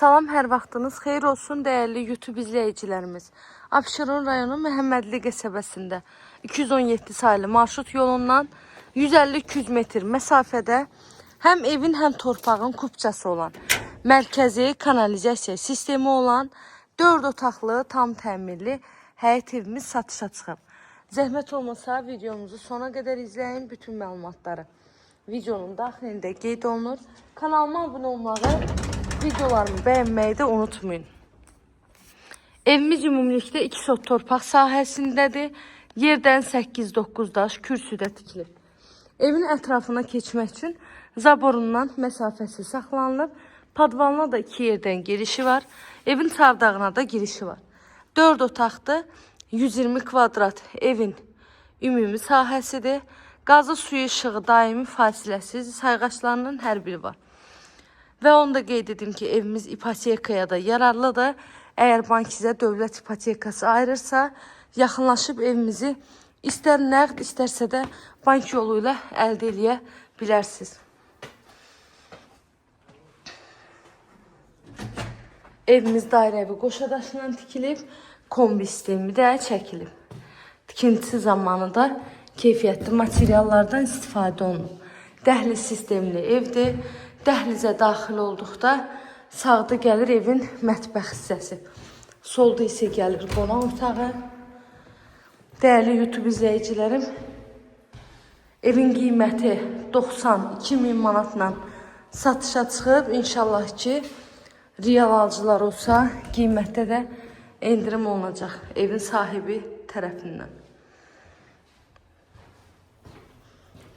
Salam, hər vaxtınız xeyir olsun değerli YouTube izleyicilerimiz. Abşeron rayonu Məhəmmədli qəsəbəsində 217 sayılı marşrut yolundan 150-200 metr məsafədə həm evin, həm torpağın kupçası olan, mərkəzi kanalizasiya sistemi olan 4 otaqlı, tam təmirli həyət evimiz satışa çıxıb. Zəhmət olmasa videomuzu sona qədər izləyin, bütün məlumatları videonun daxilində qeyd olunur. Kanalıma abunə olmağı, videolarımı bəyənməyi də unutmayın. Evimiz ümumilikdə 2 sot torpaq sahəsindədir. Yerdən 8-9 daş kürsüdə tikilib. Evin ətrafına keçmək üçün zaborundan məsafəsi saxlanılıb. Padvalına da 2 yerdən girişi var. Evin çardağına da girişi var. 4 otaqdır. 120 kvadrat evin ümumi sahəsidir. Qazı, suyu, işığı daimi fasiləsiz sayğaçlarının hər biri var. Və onu da qeyd edim ki, evimiz ipotekaya da yararlıdır. Əgər bank sizə dövlət ipotekası ayırırsa, yaxınlaşıb evimizi istər nəqd, istərsə də bank yolu ilə əldə edə bilərsiniz. Evimiz dairəvi qoşadaşından tikilib, kombi sistemi də çəkilib. Tikintisi zamanı da keyfiyyətli materiallardan istifadə olunub. Dəhliz sistemli evdir. Dəhlizə daxil olduqda sağda gəlir evin mətbəx hissəsi. Solda isə gəlir qonaq otağı. Dəyərli YouTube izləyicilərim, evin qiyməti 92.000 manatla satışa çıxıb. İnşallah ki, real alıcılar olsa qiymətdə də endirim olunacaq evin sahibi tərəfindən.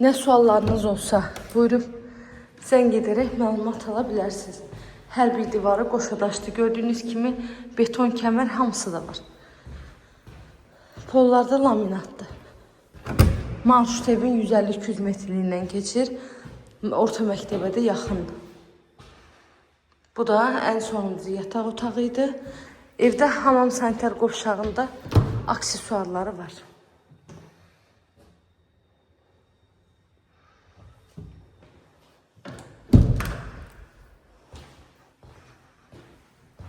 Nə suallarınız olsa buyurub zəng edərək məlumat ala bilərsiniz. Hər bir divarı qoşadaşdı. Gördüyünüz kimi beton kəmər hamısı da var. Pollarda laminatdır. Marşrut evin 150-200 metrliyindən keçir. Orta məktəbə də yaxındır. Bu da ən sonuncu yataq otağı idi. Evdə hamam sanitar qovşağında aksesuarları var.